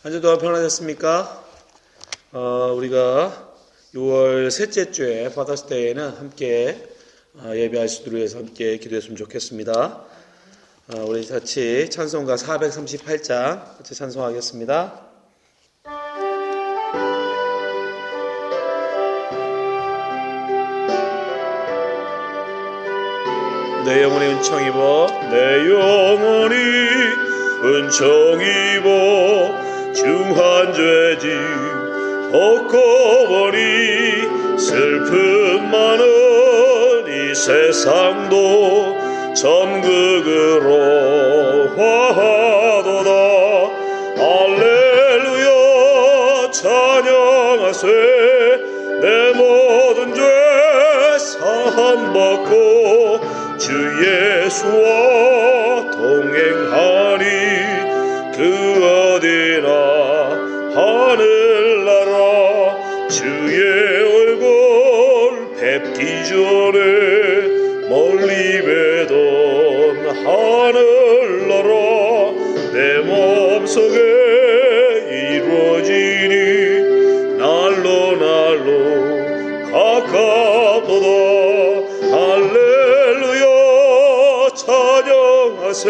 한 주 동안 평안하셨습니까? 우리가 6월 셋째 주에 파더스데이에는 함께 예배할 수를 위해서 함께 기도했으면 좋겠습니다. 우리 같이 찬송가 438장 같이 찬송하겠습니다. 내 영혼이 은총 입어 내 영혼이 은총 입어 중한 죄짐 벗고보니 슬픔 많은 이 세상도 천국으로 화하도다. 할렐루야 찬양하세. 내 모든 죄 사함받고 주 예수와 동행하니 그 어디나 하늘나라 주의 얼굴 뵙기 전에 멀리 뵈던 하늘나라 내 마음속에 이루어지니 날로 가깝도다. 할렐루야 찬양하세.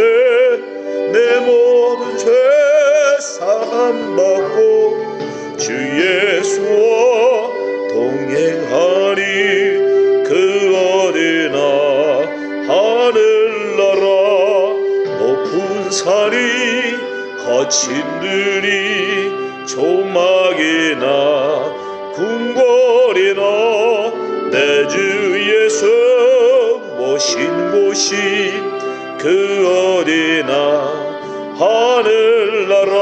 내 모든 죄 사함받고 주 예수와 동행하니 그 어디나 하늘나라 높은 산이 거친 들이 조막이나 궁궐이나 내 주 예수 모신 곳이 그 어디나 하늘나라.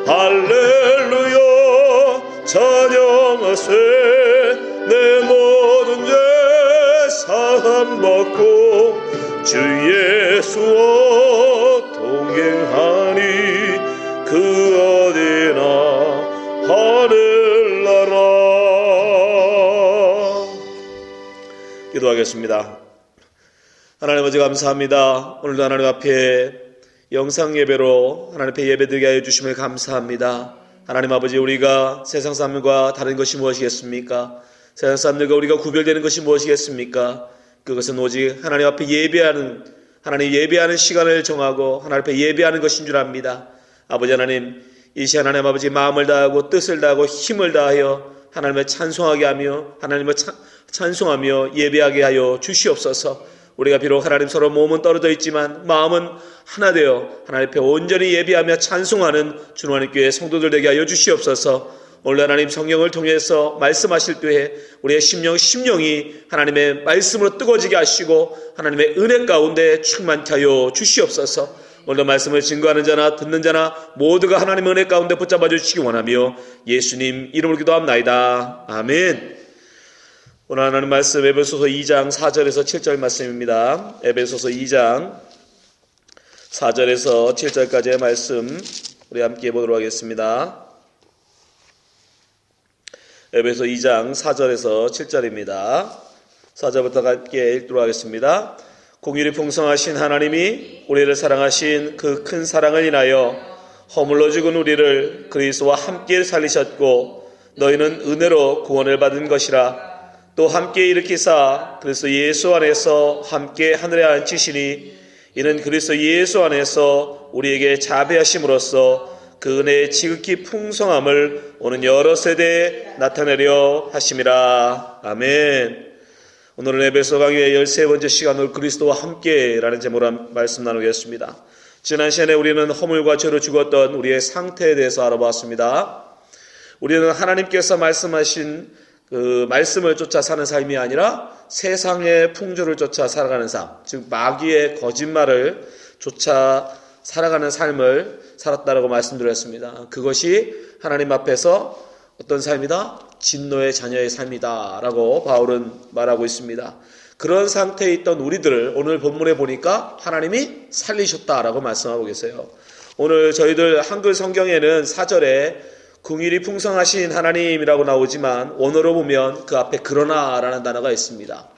할렐루야 찬양하세. 내 모든 죄 사함받고 주 예수와 동행하니 그 어디나 하늘나라. 기도하겠습니다. 하나님 아버지 감사합니다. 오늘도 하나님 앞에 영상 예배로 하나님 앞에 예배드리게 하여 주심을 감사합니다. 하나님 아버지, 우리가 세상 사람들과 다른 것이 무엇이겠습니까? 세상 사람들과 우리가 구별되는 것이 무엇이겠습니까? 그것은 오직 하나님 앞에 예배하는 시간을 정하고 하나님 앞에 예배하는 것인 줄 압니다. 아버지 하나님, 이 시간 하나님 아버지 마음을 다하고 뜻을 다하고 힘을 다하여 하나님을 찬송하게 하며 하나님을 찬송하며 예배하게 하여 주시옵소서. 우리가 비록 하나님 서로 몸은 떨어져 있지만 마음은 하나 되어 하나님 앞에 온전히 예배하며 찬송하는 주님의 교회 성도들 되게 하여 주시옵소서. 오늘 하나님 성령을 통해서 말씀하실 때에 우리의 심령이 하나님의 말씀으로 뜨거워지게 하시고 하나님의 은혜 가운데 충만케 하여 주시옵소서. 오늘 말씀을 증거하는 자나 듣는 자나 모두가 하나님의 은혜 가운데 붙잡아 주시기 원하며 예수님 이름으로 기도합나이다. 아멘. 오늘 하나님 말씀 에베소서 2장 4절에서 7절 말씀입니다. 에베소서 2장 4절에서 7절까지의 말씀 우리 함께 보도록 하겠습니다. 에베소 2장 4절에서 7절입니다. 4절부터 함께 읽도록 하겠습니다. 공의를 풍성하신 하나님이 우리를 사랑하신 그 큰 사랑을 인하여 허물러 죽은 우리를 그리스도와 함께 살리셨고 너희는 은혜로 구원을 받은 것이라. 또 함께 일으키사 그리스도 예수 안에서 함께 하늘에 앉히시니 이는 그리스도 예수 안에서 우리에게 자비하심으로써 그 은혜의 지극히 풍성함을 오는 여러 세대에 나타내려 하심이라. 아멘. 오늘은 에베소 강의의 13번째 시간으로 그리스도와 함께라는 제목으로 말씀 나누겠습니다. 지난 시간에 우리는 허물과 죄로 죽었던 우리의 상태에 대해서 알아보았습니다. 우리는 하나님께서 말씀하신 그 말씀을 쫓아 사는 삶이 아니라 세상의 풍조를 쫓아 살아가는 삶, 즉 마귀의 거짓말을 쫓아 살아가는 삶을 살았다라고 말씀드렸습니다. 그것이 하나님 앞에서 어떤 삶이다? 진노의 자녀의 삶이다 라고 바울은 말하고 있습니다. 그런 상태에 있던 우리들을 오늘 본문에 보니까 하나님이 살리셨다라고 말씀하고 계세요. 오늘 저희들 한글 성경에는 4절에 긍휼이 풍성하신 하나님이라고 나오지만 원어로 보면 그 앞에 그러나라는 단어가 있습니다.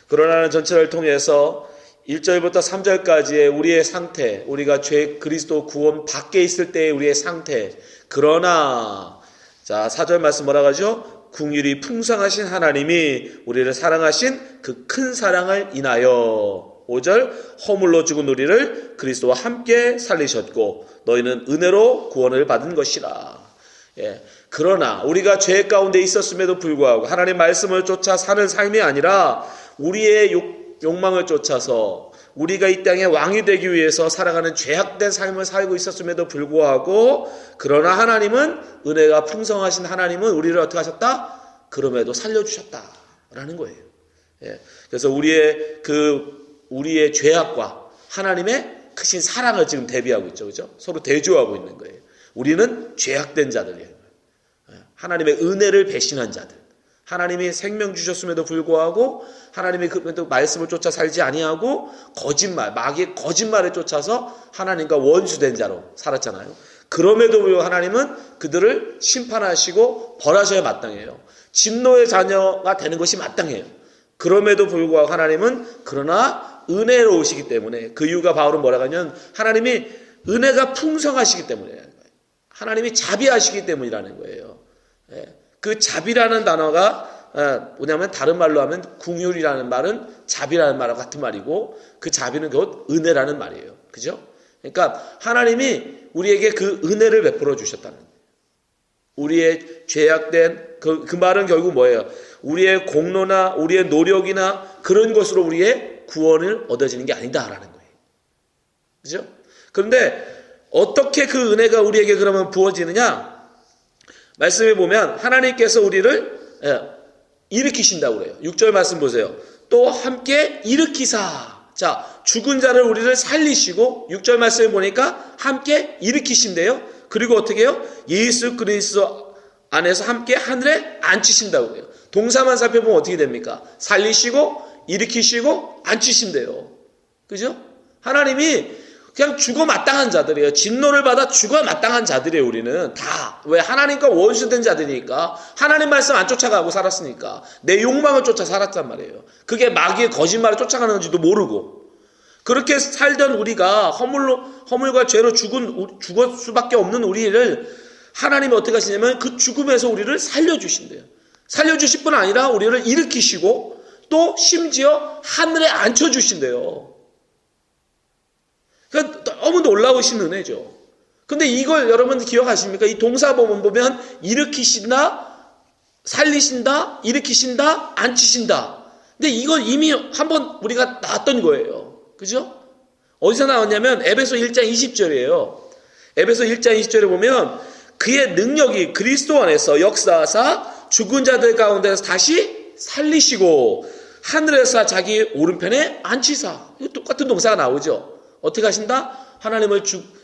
그러나는 전체를 통해서 1절부터 3절까지의 우리의 상태, 우리가 죄 그리스도 구원 밖에 있을 때의 우리의 상태. 그러나 자 4절 말씀 뭐라고 하죠? 긍휼이 풍성하신 하나님이 우리를 사랑하신 그 큰 사랑을 인하여 5절 허물로 죽은 우리를 그리스도와 함께 살리셨고 너희는 은혜로 구원을 받은 것이라. 예. 그러나 우리가 죄 가운데 있었음에도 불구하고 하나님 말씀을 쫓아 사는 삶이 아니라 우리의 욕망을 쫓아서 우리가 이 땅에 왕이 되기 위해서 살아가는 죄악된 삶을 살고 있었음에도 불구하고 그러나 하나님은 은혜가 풍성하신 하나님은 우리를 어떻게 하셨다? 그럼에도 살려주셨다라는 거예요. 예. 그래서 우리의 죄악과 하나님의 크신 사랑을 지금 대비하고 있죠. 그죠? 서로 대조하고 있는 거예요. 우리는 죄악된 자들이에요. 하나님의 은혜를 배신한 자들. 하나님이 생명 주셨음에도 불구하고 하나님이 그래도 말씀을 쫓아 살지 아니하고 거짓말, 마귀의 거짓말에 쫓아서 하나님과 원수된 자로 살았잖아요. 그럼에도 불구하고 하나님은 그들을 심판하시고 벌하셔야 마땅해요. 진노의 자녀가 되는 것이 마땅해요. 그럼에도 불구하고 하나님은 그러나 은혜로우시기 때문에 그 이유가 바울은 뭐라고 하냐면 하나님이 은혜가 풍성하시기 때문에 하나님이 자비하시기 때문이라는 거예요. 그 자비라는 단어가 뭐냐면 다른 말로 하면 긍휼이라는 말은 자비라는 말과 같은 말이고 그 자비는 곧 은혜라는 말이에요. 그죠? 그러니까 하나님이 우리에게 그 은혜를 베풀어 주셨다는 거예요. 우리의 죄악된 그 말은 결국 뭐예요? 우리의 공로나 우리의 노력이나 그런 것으로 우리의 구원을 얻어지는 게 아니다라는 거예요. 그죠? 그런데 어떻게 그 은혜가 우리에게 그러면 부어지느냐? 말씀에 보면 하나님께서 우리를 일으키신다고 그래요. 6절 말씀 보세요. 또 함께 일으키사. 자, 죽은 자를 우리를 살리시고 6절 말씀에 보니까 함께 일으키신대요. 그리고 어떻게 해요? 예수 그리스도 안에서 함께 하늘에 앉히신다고 해요. 동사만 살펴보면 어떻게 됩니까? 살리시고 일으키시고 앉히신대요. 그죠? 하나님이 그냥 죽어 마땅한 자들이에요. 진노를 받아 죽어 마땅한 자들이에요. 우리는 다. 왜? 하나님과 원수된 자들이니까. 하나님 말씀 안 쫓아가고 살았으니까. 내 욕망을 쫓아 살았단 말이에요. 그게 마귀의 거짓말을 쫓아가는 건지도 모르고. 그렇게 살던 우리가 허물과 죄로 죽을 수밖에 없는 우리를 하나님이 어떻게 하시냐면 그 죽음에서 우리를 살려주신대요. 살려주실 뿐 아니라 우리를 일으키시고 또 심지어 하늘에 앉혀주신대요. 그러니까 너무 놀라우신 은혜죠. 근데 이걸 여러분 기억하십니까? 이 동사본문 보면 일으키신다, 살리신다, 일으키신다, 앉히신다. 근데 이걸 이미 한번 우리가 나왔던 거예요. 그죠? 어디서 나왔냐면 에베소 1장 20절이에요. 에베소 1장 20절에 보면 그의 능력이 그리스도 안에서 역사하사 죽은 자들 가운데서 다시 살리시고 하늘에서 자기 오른편에 앉히사. 이거 똑같은 동사가 나오죠. 어떻게 하신다?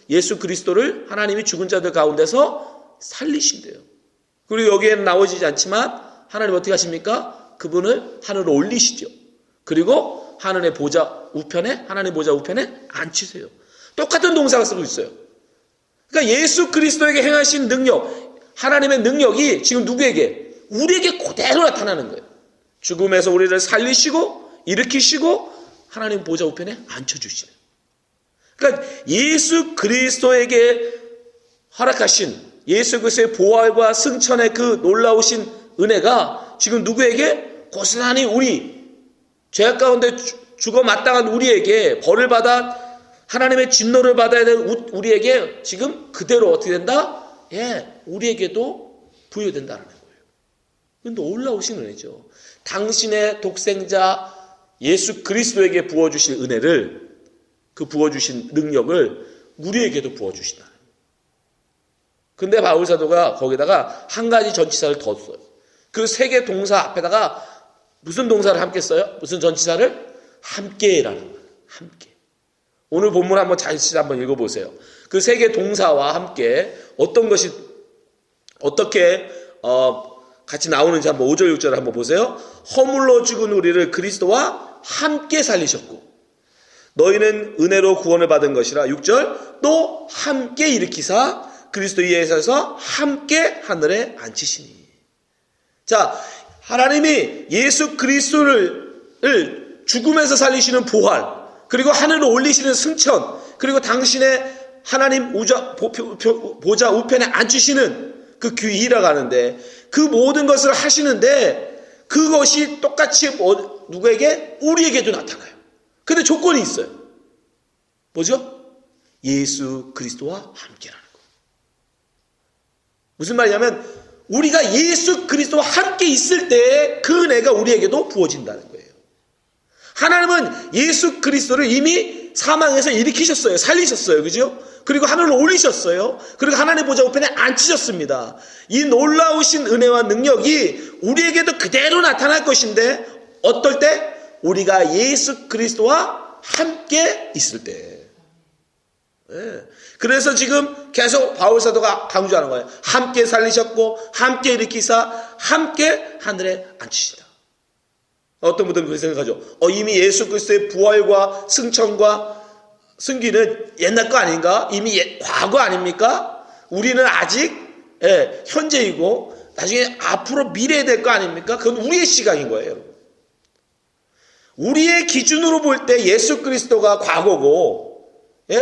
예수 그리스도를 하나님이 죽은 자들 가운데서 살리신대요. 그리고 여기에는 나오지 않지만 하나님 어떻게 하십니까? 그분을 하늘로 올리시죠. 그리고 하나님 보좌 우편에 앉히세요. 똑같은 동사가 쓰고 있어요. 그러니까 예수 그리스도에게 행하신 능력, 하나님의 능력이 지금 누구에게? 우리에게 그대로 나타나는 거예요. 죽음에서 우리를 살리시고 일으키시고 하나님 보좌 우편에 앉혀주시는. 그러니까 예수 그리스도에게 허락하신 예수 그리스도의 보혈과 승천의 그 놀라우신 은혜가 지금 누구에게? 고스란히 우리 죄악 가운데 죽어 마땅한 우리에게 벌을 받아 하나님의 진노를 받아야 될 우리에게 지금 그대로 어떻게 된다? 우리에게도 부여된다는 거예요. 근데 놀라우신 은혜죠. 당신의 독생자 예수 그리스도에게 부어주실 은혜를 그 부어주신 능력을 우리에게도 부어주신다. 근데 바울 사도가 거기다가 한 가지 전치사를 더 써요. 그 세 개 동사 앞에다가 무슨 동사를 함께 써요? 무슨 전치사를? 함께라는 거예요. 함께. 오늘 본문 한번 한번 읽어보세요. 그 세 개 동사와 함께 어떤 것이 어떻게 같이 나오는지 한번 5절 6절 한번 보세요. 허물로 죽은 우리를 그리스도와 함께 살리셨고 너희는 은혜로 구원을 받은 것이라. 6절 또 함께 일으키사 그리스도 예수에서 함께 하늘에 앉히시니. 자, 하나님이 예수 그리스도를 죽음에서 살리시는 부활, 그리고 하늘을 올리시는 승천, 그리고 당신의 하나님 보좌 우편에 앉으시는 그 귀이라고 하는데, 그 모든 것을 하시는데 그것이 똑같이 누구에게? 우리에게도 나타나요. 근데 조건이 있어요. 뭐죠? 예수 그리스도와 함께라는 거. 무슨 말이냐면 우리가 예수 그리스도와 함께 있을 때 그 은혜가 우리에게도 부어진다는 거예요. 하나님은 예수 그리스도를 이미 사망에서 일으키셨어요. 살리셨어요. 그죠? 그리고 하늘로 올리셨어요. 그리고 하나님 보좌 우편에 앉히셨습니다. 이 놀라우신 은혜와 능력이 우리에게도 그대로 나타날 것인데, 어떨 때? 우리가 예수 그리스도와 함께 있을 때. 네. 그래서 지금 계속 바울 사도가 강조하는 거예요. 함께 살리셨고 함께 일으키사 함께 하늘에 앉히시다. 어떤 분들은 그렇게 생각하죠. 이미 예수 그리스도의 부활과 승천과 승기는 옛날 거 아닌가? 이미 과거 아닙니까? 우리는 아직 현재이고 나중에 앞으로 미래에 될 거 아닙니까? 그건 우리의 시각인 거예요, 여러분. 우리의 기준으로 볼 때 예수 그리스도가 과거고,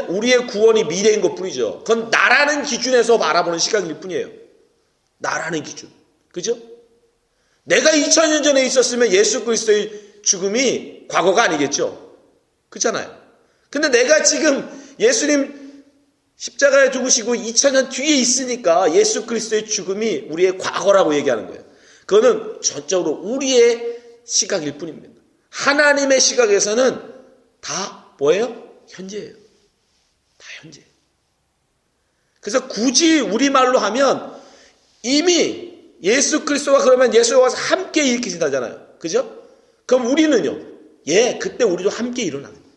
우리의 구원이 미래인 것 뿐이죠. 그건 나라는 기준에서 바라보는 시각일 뿐이에요. 나라는 기준. 그죠? 내가 2000년 전에 있었으면 예수 그리스도의 죽음이 과거가 아니겠죠. 그렇잖아요. 근데 내가 지금 예수님 십자가에 죽으시고 2000년 뒤에 있으니까 예수 그리스도의 죽음이 우리의 과거라고 얘기하는 거예요. 그거는 전적으로 우리의 시각일 뿐입니다. 하나님의 시각에서는 다 뭐예요? 현재예요. 다 현재. 그래서 굳이 우리말로 하면 이미 예수 그리스도와 그러면 예수와 와서 함께 일으키신다잖아요. 그죠? 그럼 우리는요? 그때 우리도 함께 일어나는 거예요.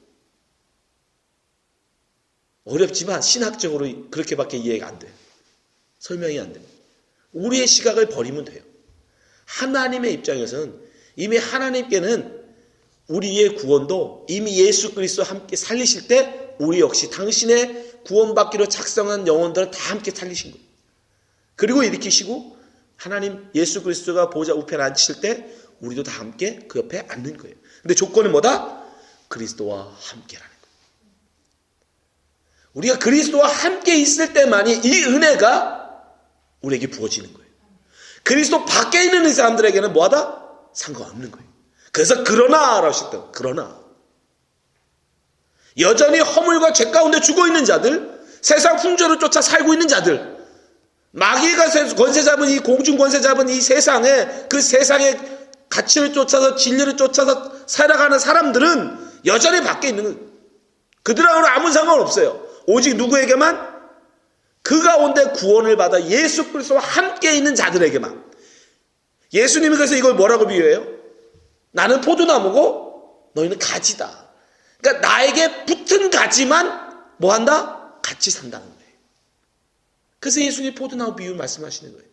어렵지만 신학적으로 그렇게밖에 이해가 안 돼요. 설명이 안 됩니다. 우리의 시각을 버리면 돼요. 하나님의 입장에서는 이미 하나님께는 우리의 구원도 이미 예수 그리스도와 함께 살리실 때 우리 역시 당신의 구원받기로 작성한 영혼들을 다 함께 살리신 거예요. 그리고 일으키시고 하나님 예수 그리스도가 보좌 우편에 앉히실 때 우리도 다 함께 그 옆에 앉는 거예요. 근데 조건은 뭐다? 그리스도와 함께라는 거예요. 우리가 그리스도와 함께 있을 때만이 이 은혜가 우리에게 부어지는 거예요. 그리스도 밖에 있는 이 사람들에게는 뭐하다? 상관없는 거예요. 그래서 그러나라고 하셨다. 그러나 여전히 허물과 죄 가운데 죽어있는 자들, 세상 풍조를 쫓아 살고 있는 자들, 마귀가 권세 잡은 이 공중 권세 잡은 이 세상에 그 세상의 가치를 쫓아서 진리를 쫓아서 살아가는 사람들은 여전히 밖에 있는 거예요. 그들하고는 아무 상관없어요. 오직 누구에게만? 그 가운데 구원을 받아 예수 그리스도와 함께 있는 자들에게만. 예수님이 그래서 이걸 뭐라고 비유해요? 나는 포도나무고 너희는 가지다. 그러니까 나에게 붙은 가지만 뭐한다? 같이 산다는 거예요. 그래서 예수님이 포도나무 비유 말씀하시는 거예요.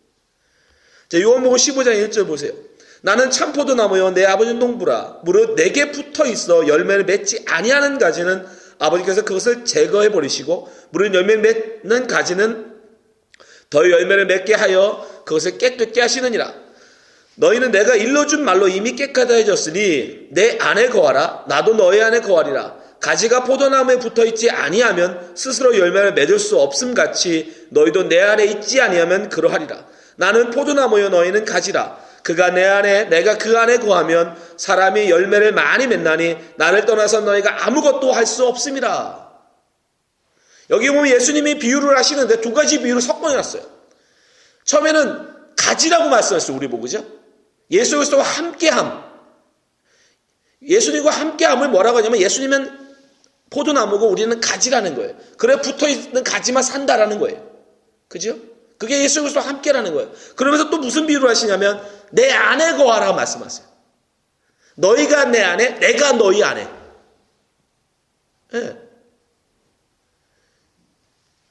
자, 요한복음 15장 1절 보세요. 나는 참 포도나무요 내 아버지는 농부라. 무릇 내게 붙어 있어 열매를 맺지 아니하는 가지는 아버지께서 그것을 제거해 버리시고 무릇 열매를 맺는 가지는 더 열매를 맺게 하여 그것을 깨끗게 하시느니라. 너희는 내가 일러준 말로 이미 깨끗해졌으니 내 안에 거하라. 나도 너희 안에 거하리라. 가지가 포도나무에 붙어있지 아니하면 스스로 열매를 맺을 수 없음같이 너희도 내 안에 있지 아니하면 그러하리라. 나는 포도나무요 너희는 가지라. 그가 내 안에 내가 그 안에 거하면 사람이 열매를 많이 맺나니 나를 떠나서 너희가 아무것도 할 수 없음이라. 여기 보면 예수님이 비유를 하시는데 두 가지 비유를 섞어놨어요. 처음에는 가지라고 말씀하셨어요. 우리 보고 그죠? 예수 그리스도와 함께함. 예수님과 함께함을 뭐라고 하냐면 예수님은 포도나무고 우리는 가지라는 거예요. 그래 붙어있는 가지만 산다라는 거예요. 그죠? 그게 예수 그리스도와 함께라는 거예요. 그러면서 또 무슨 비유를 하시냐면 내 안에 거하라 말씀하세요. 너희가 내 안에, 내가 너희 안에. 네.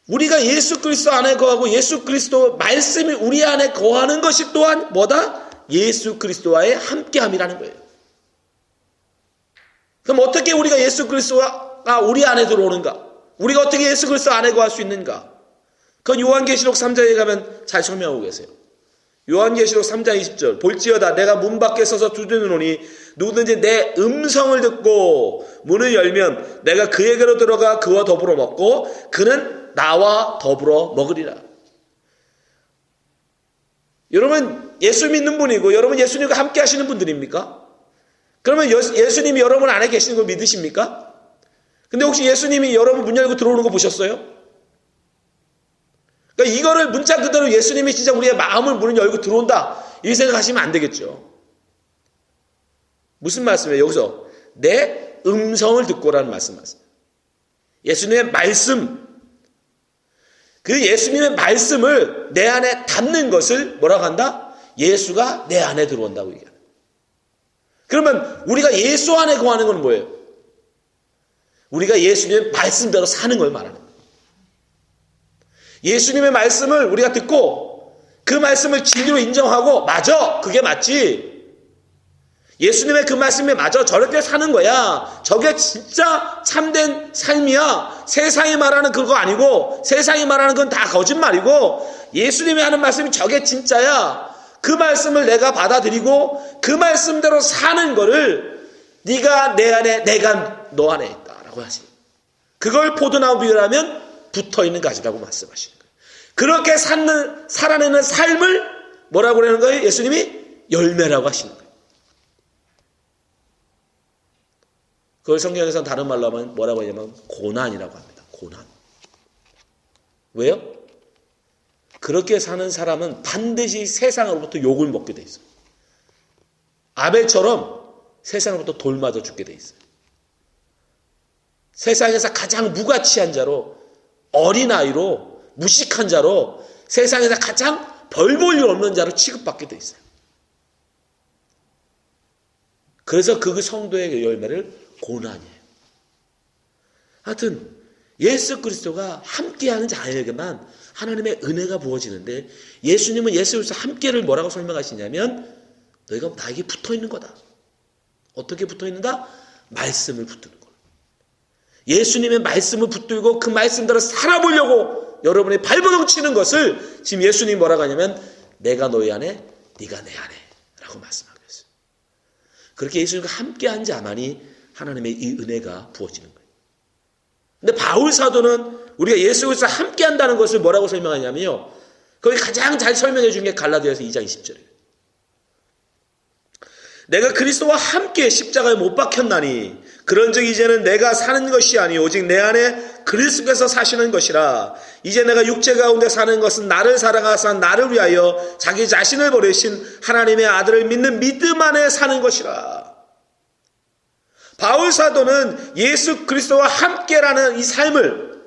우리가 예수 그리스도 안에 거하고 예수 그리스도 말씀이 우리 안에 거하는 것이 또한 뭐다? 예수 그리스도와의 함께함이라는 거예요. 그럼 어떻게 우리가 예수 그리스도가 우리 안에 들어오는가? 우리가 어떻게 예수 그리스도 안에 거할 수 있는가? 그건 요한계시록 3장에 가면 잘 설명하고 계세요. 요한계시록 3장 20절 볼지어다 내가 문 밖에 서서 두드리노니 누구든지 내 음성을 듣고 문을 열면 내가 그에게로 들어가 그와 더불어 먹고 그는 나와 더불어 먹으리라. 여러분 예수 믿는 분이고 여러분 예수님과 함께 하시는 분들입니까? 그러면 예수님이 여러분 안에 계시는 걸 믿으십니까? 근데 혹시 예수님이 여러분 문 열고 들어오는 거 보셨어요? 그러니까 이거를 문자 그대로 예수님이 진짜 우리의 마음을 문을 열고 들어온다 이 생각하시면 안 되겠죠. 무슨 말씀이에요? 여기서 내 음성을 듣고라는 말씀이에요. 예수님의 말씀, 그 예수님의 말씀을 내 안에 담는 것을 뭐라고 한다? 예수가 내 안에 들어온다고 얘기해요. 그러면 우리가 예수 안에 거하는 건 뭐예요? 우리가 예수님의 말씀대로 사는 걸 말하는 거예요. 예수님의 말씀을 우리가 듣고 그 말씀을 진리로 인정하고 맞아, 그게 맞지. 예수님의 그 말씀이 맞아, 저렇게 사는 거야. 저게 진짜 참된 삶이야. 세상이 말하는 그거 아니고 세상이 말하는 건 다 거짓말이고 예수님이 하는 말씀이 저게 진짜야. 그 말씀을 내가 받아들이고 그 말씀대로 사는 거를 네가 내 안에 내가 너 안에 있다라고 하시는 거예요. 그걸 포도나무 비유라면 붙어있는 가지라고 말씀하시는 거예요. 그렇게 살아내는 삶을 뭐라고 그러는 거예요? 예수님이 열매라고 하시는 거예요. 그걸 성경에서는 다른 말로 하면 뭐라고 하냐면 고난이라고 합니다. 고난. 왜요? 그렇게 사는 사람은 반드시 세상으로부터 욕을 먹게 돼 있어요. 아벨처럼 세상으로부터 돌 맞아 죽게 돼 있어요. 세상에서 가장 무가치한 자로 어린아이로 무식한 자로 세상에서 가장 벌 볼 일 없는 자로 취급받게 돼 있어요. 그래서 그 성도의 열매를 고난이에요. 하여튼 예수 그리스도가 함께하는 자에게만 하나님의 은혜가 부어지는데 예수님은 예수 그리스도 함께를 뭐라고 설명하시냐면 너희가 나에게 붙어있는 거다. 어떻게 붙어있는다? 말씀을 붙드는 거예요. 예수님의 말씀을 붙들고 그 말씀대로 살아보려고 여러분이 발버둥 치는 것을 지금 예수님이 뭐라고 하냐면 내가 너희 안에 네가 내 안에 라고 말씀하고 있어요. 그렇게 예수님과 함께한 자만이 하나님의 이 은혜가 부어지는 거예요. 근데 바울 사도는 우리가 예수 그리스도와 함께 한다는 것을 뭐라고 설명하냐면요. 거기 가장 잘 설명해 준 게 갈라디아서 2장 20절이에요. 내가 그리스도와 함께 십자가에 못 박혔나니 그런즉 이제는 내가 사는 것이 아니 오직 내 안에 그리스도께서 사시는 것이라. 이제 내가 육체 가운데 사는 것은 나를 사랑하사 나를 위하여 자기 자신을 버리신 하나님의 아들을 믿는 믿음 안에 사는 것이라. 바울 사도는 예수 그리스도와 함께라는 이 삶을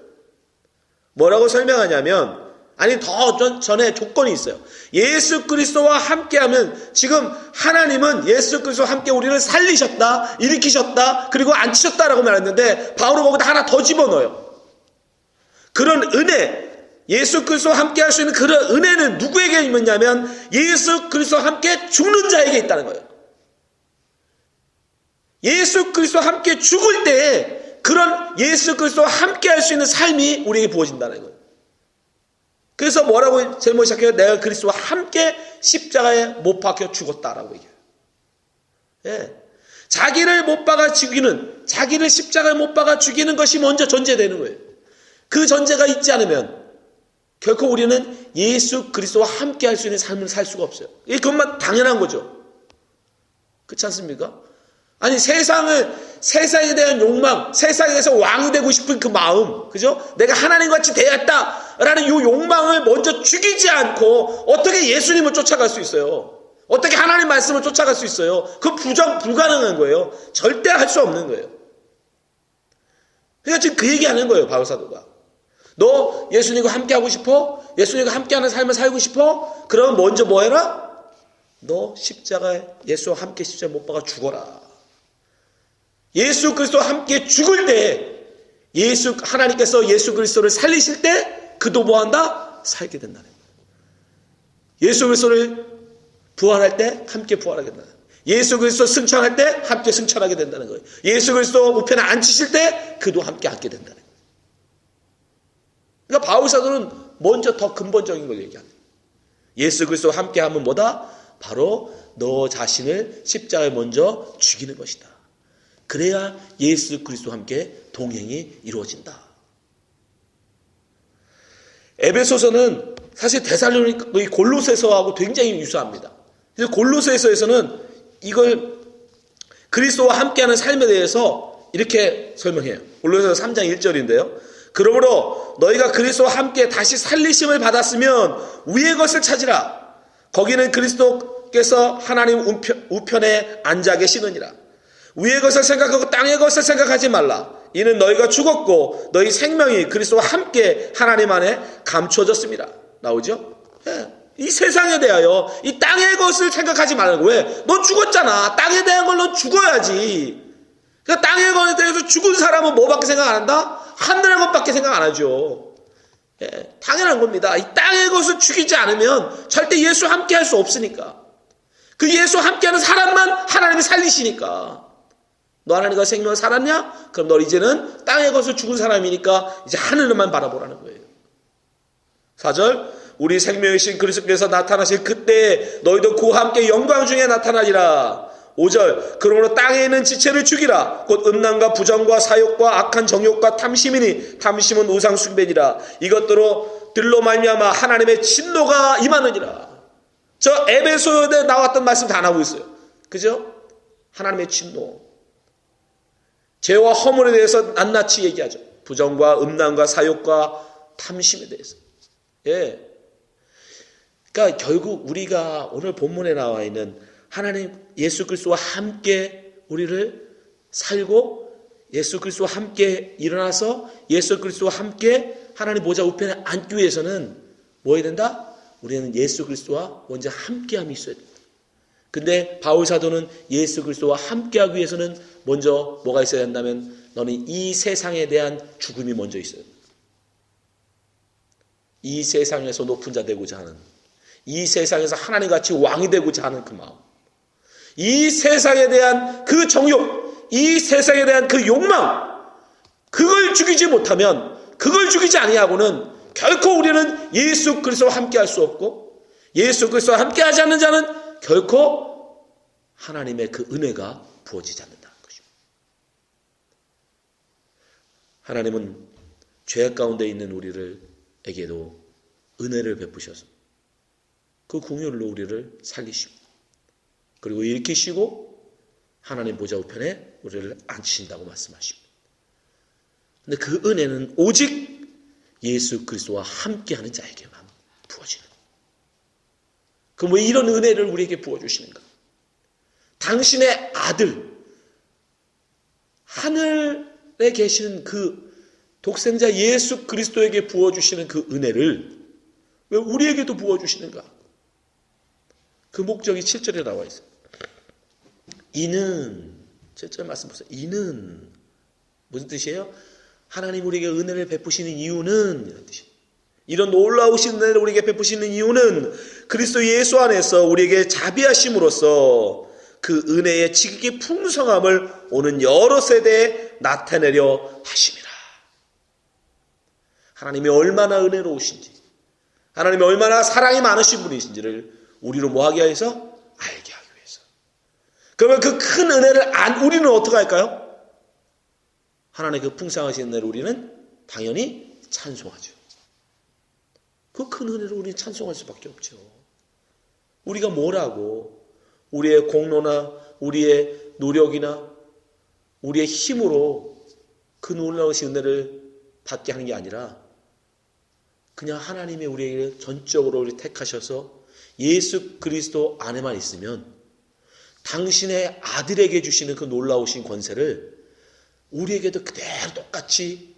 뭐라고 설명하냐면 아니 더 전에 조건이 있어요. 예수 그리스도와 함께하면 지금 하나님은 예수 그리스도와 함께 우리를 살리셨다, 일으키셨다, 그리고 앉히셨다라고 말했는데 바울은 거기다 하나 더 집어넣어요. 그런 은혜, 예수 그리스도와 함께 할 수 있는 그런 은혜는 누구에게 있느냐면 예수 그리스도와 함께 죽는 자에게 있다는 거예요. 예수 그리스도와 함께 죽을 때 그런 예수 그리스도와 함께 할 수 있는 삶이 우리에게 부어진다는 거예요. 그래서 뭐라고 제목이 시작해요? 내가 그리스도와 함께 십자가에 못 박혀 죽었다라고 얘기해요. 예. 자기를 못 박아 죽이는, 자기를 십자가에 못 박아 죽이는 것이 먼저 전제되는 거예요. 그 전제가 있지 않으면 결코 우리는 예수 그리스도와 함께 할 수 있는 삶을 살 수가 없어요. 그것만 당연한 거죠. 그렇지 않습니까? 아니 세상에 대한 욕망, 세상에서 왕이 되고 싶은 그 마음, 그죠? 내가 하나님같이 되었다라는 이 욕망을 먼저 죽이지 않고 어떻게 예수님을 쫓아갈 수 있어요? 어떻게 하나님 말씀을 쫓아갈 수 있어요? 그건 불가능한 거예요. 절대 할 수 없는 거예요. 그러니까 지금 그 얘기하는 거예요, 바울 사도가. 너 예수님과 함께 하고 싶어? 예수님과 함께하는 삶을 살고 싶어? 그럼 먼저 뭐 해라? 너 십자가에 예수와 함께 십자가에 못 박아 죽어라. 예수 그리스도와 함께 죽을 때 하나님께서 예수 그리스도를 살리실 때 그도 뭐한다? 살게 된다는 거예요. 예수 그리스도를 부활할 때 함께 부활하게 된다는 거예요. 예수 그리스도 승천할 때 함께 승천하게 된다는 거예요. 예수 그리스도 우편에 앉히실 때 그도 함께 앉게 된다는 거예요. 그러니까 바울 사도는 먼저 더 근본적인 걸 얘기합니다. 예수 그리스도와 함께 하면 뭐다? 바로 너 자신을 십자가에 먼저 죽이는 것이다. 그래야 예수 그리스도와 함께 동행이 이루어진다. 에베소서는 사실 데살로니가 골로새서하고 굉장히 유사합니다. 그래서 골로새서에서는 이걸 그리스도와 함께하는 삶에 대해서 이렇게 설명해요. 골로새서 3장 1절인데요. 그러므로 너희가 그리스도와 함께 다시 살리심을 받았으면 위의 것을 찾으라. 거기는 그리스도께서 하나님 우편에 앉아 계시느니라. 위의 것을 생각하고 땅의 것을 생각하지 말라. 이는 너희가 죽었고 너희 생명이 그리스도와 함께 하나님 안에 감추어졌습니다. 나오죠? 예. 이 세상에 대하여 이 땅의 것을 생각하지 말라고. 왜? 너 죽었잖아. 땅에 대한 걸 너 죽어야지. 그러니까 땅의 것에 대해서 죽은 사람은 뭐밖에 생각 안 한다? 하늘의 것밖에 생각 안 하죠. 예, 당연한 겁니다. 이 땅의 것을 죽이지 않으면 절대 예수와 함께 할 수 없으니까. 그 예수와 함께하는 사람만 하나님이 살리시니까. 너 하나님과 생명을 살았냐? 그럼 너 이제는 땅의 것을 죽은 사람이니까 이제 하늘만 바라보라는 거예요. 4절 우리 생명이신 그리스도께서 나타나실 그때 너희도 그와 함께 영광 중에 나타나리라. 5절 그러므로 땅에 있는 지체를 죽이라. 곧 음란과 부정과 사욕과 악한 정욕과 탐심이니 탐심은 우상 숭배니라. 이것들로 말미암아 하나님의 진노가 임하느니라. 저 에베소에 나왔던 말씀 다 나오고 있어요. 그죠? 하나님의 진노. 죄와 허물에 대해서 낱낱이 얘기하죠. 부정과 음란과 사욕과 탐심에 대해서. 예. 그러니까 결국 우리가 오늘 본문에 나와 있는 하나님 예수 그리스도와 함께 우리를 살고 예수 그리스도와 함께 일어나서 예수 그리스도와 함께 하나님 보좌 우편에 앉기 위해서는 뭐 해야 된다? 우리는 예수 그리스도와 먼저 함께함이 있어야 된다. 근데 바울 사도는 예수 그리스도와 함께하기 위해서는 먼저 뭐가 있어야 한다면 너는 이 세상에 대한 죽음이 먼저 있어야 된다. 이 세상에서 높은 자 되고자 하는, 이 세상에서 하나님같이 왕이 되고자 하는 그 마음, 이 세상에 대한 그 정욕, 이 세상에 대한 그 욕망, 그걸 죽이지 못하면, 그걸 죽이지 아니하고는 결코 우리는 예수 그리스도와 함께할 수 없고, 예수 그리스도와 함께하지 않는 자는 결코 하나님의 그 은혜가 부어지지 않는다는 것입니다. 하나님은 죄 가운데 있는 우리에게도 은혜를 베푸셔서 그 긍휼로 우리를 살리시고 그리고 일으키시고 하나님 보좌 우편에 우리를 앉히신다고 말씀하십니다. 근데 그 은혜는 오직 예수 그리스도와 함께하는 자에게만 부어지는. 그럼 왜 이런 은혜를 우리에게 부어주시는가? 당신의 아들, 하늘에 계시는 그 독생자 예수 그리스도에게 부어주시는 그 은혜를 왜 우리에게도 부어주시는가? 그 목적이 7절에 나와 있어요. 이는, 7절 말씀 보세요. 이는 무슨 뜻이에요? 하나님 우리에게 은혜를 베푸시는 이유는 이런 뜻이에요. 이런 놀라우신 은혜를 우리에게 베푸시는 이유는 그리스도 예수 안에서 우리에게 자비하심으로써 그 은혜의 지극히 풍성함을 오는 여러 세대에 나타내려 하심이라. 하나님이 얼마나 은혜로우신지, 하나님이 얼마나 사랑이 많으신 분이신지를 우리로 뭐하게 해서? 알게 하기 위해서. 그러면 그 큰 은혜를 우리는 어떻게 할까요? 하나님의 그 풍성하신 은혜를 우리는 당연히 찬송하죠. 그 큰 은혜를 우리는 찬송할 수밖에 없죠. 우리가 뭐라고 우리의 공로나 우리의 노력이나 우리의 힘으로 그 놀라우신 은혜를 받게 하는 게 아니라 그냥 하나님이 우리에게 전적으로 우리 택하셔서 예수 그리스도 안에만 있으면 당신의 아들에게 주시는 그 놀라우신 권세를 우리에게도 그대로 똑같이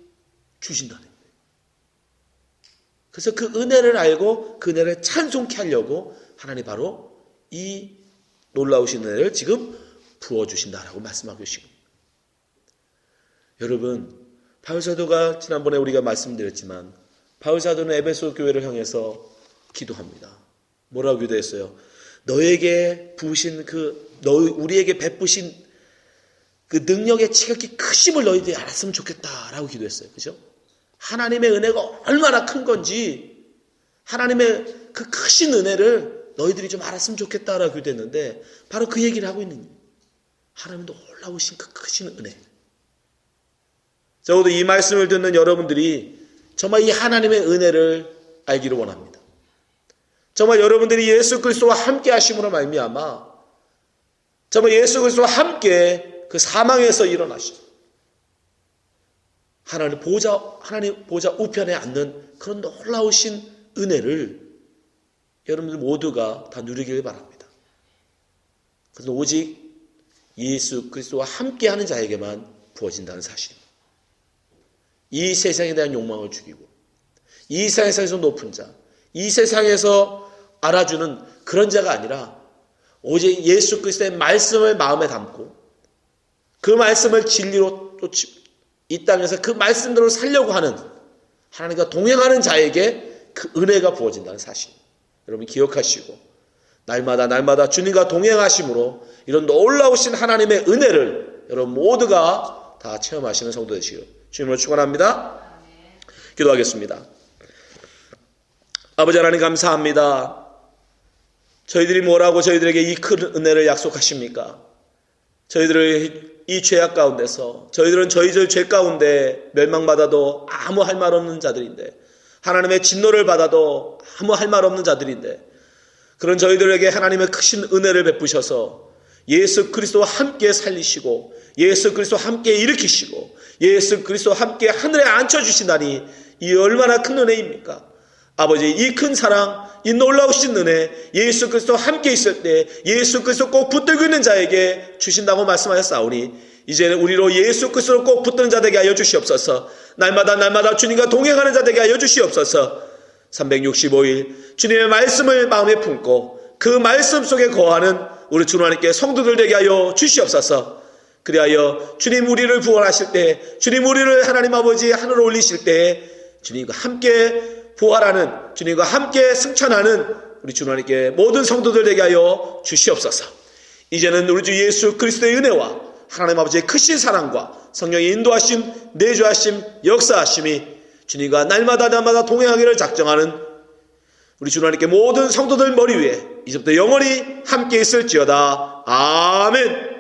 주신다는 거예요. 그래서 그 은혜를 알고 그 은혜를 찬송케 하려고 하나님 바로 이 놀라우신 은혜를 지금 부어주신다라고 말씀하고 계시고, 여러분 바울사도가 지난번에 우리가 말씀드렸지만 바울사도는 에베소 교회를 향해서 기도합니다. 뭐라고 기도했어요? 너에게 부으신 우리에게 베푸신 그 능력의 지극히 크심을 너희들이 알았으면 좋겠다라고 기도했어요. 그죠? 하나님의 은혜가 얼마나 큰 건지, 하나님의 그 크신 은혜를 너희들이 좀 알았으면 좋겠다라고 기도했는데 바로 그 얘기를 하고 있는 거예요. 하나님도 놀라우신 그 크신 은혜. 적어도 이 말씀을 듣는 여러분들이 정말 이 하나님의 은혜를 알기를 원합니다. 정말 여러분들이 예수 그리스도와 함께 하심으로 말미암아 정말 예수 그리스도와 함께 그 사망에서 일어나신 하나님 보좌 우편에 앉는 그런 놀라우신 은혜를 여러분들 모두가 다 누리길 바랍니다. 그래서 오직 예수 그리스도와 함께하는 자에게만 부어진다는 사실. 이 세상에 대한 욕망을 죽이고 이 세상에서 높은 자, 이 세상에서 알아주는 그런 자가 아니라 오직 예수 그리스도의 말씀을 마음에 담고 그 말씀을 진리로 또 이 땅에서 그 말씀대로 살려고 하는 하나님과 동행하는 자에게 그 은혜가 부어진다는 사실. 여러분 기억하시고 날마다 주님과 동행하심으로 이런 놀라우신 하나님의 은혜를 여러분 모두가 다 체험하시는 성도 되시기를 주님으로 축원합니다. 기도하겠습니다. 아버지 하나님 감사합니다. 저희들이 뭐라고 저희들에게 이 큰 은혜를 약속하십니까? 저희들의 이 죄악 가운데서 저희들은 저희 죄 가운데 멸망받아도 아무 할 말 없는 자들인데 하나님의 진노를 받아도 아무 할 말 없는 자들인데 그런 저희들에게 하나님의 크신 은혜를 베푸셔서 예수 그리스도와 함께 살리시고 예수 그리스도와 함께 일으키시고 예수 그리스도와 함께 하늘에 앉혀주신다니 이 얼마나 큰 은혜입니까? 아버지 이 큰 사랑 이 놀라우신 은혜 예수 그리스도와 함께 있을 때 예수 그리스도 꼭 붙들고 있는 자에게 주신다고 말씀하셨사오니 이제는 우리로 예수 그리스도로 꼭 붙드는 자 되게 하여 주시옵소서. 날마다 주님과 동행하는 자 되게 하여 주시옵소서. 365일 주님의 말씀을 마음에 품고 그 말씀 속에 거하는 우리 주 하나님께 성도들 되게 하여 주시옵소서. 그리하여 주님 우리를 부활하실 때 주님 우리를 하나님 아버지 하늘로 올리실 때 주님과 함께 부활하는 주님과 함께 승천하는 우리 주 하나님께 모든 성도들 되게 하여 주시옵소서. 이제는 우리 주 예수 그리스도의 은혜와 하나님 아버지의 크신 사랑과 성령의 인도하심 내주하심 역사하심이 주님과 날마다 동행하기를 작정하는 우리 주 하나님께 모든 성도들 머리 위에 이제부터 영원히 함께 있을지어다. 아멘.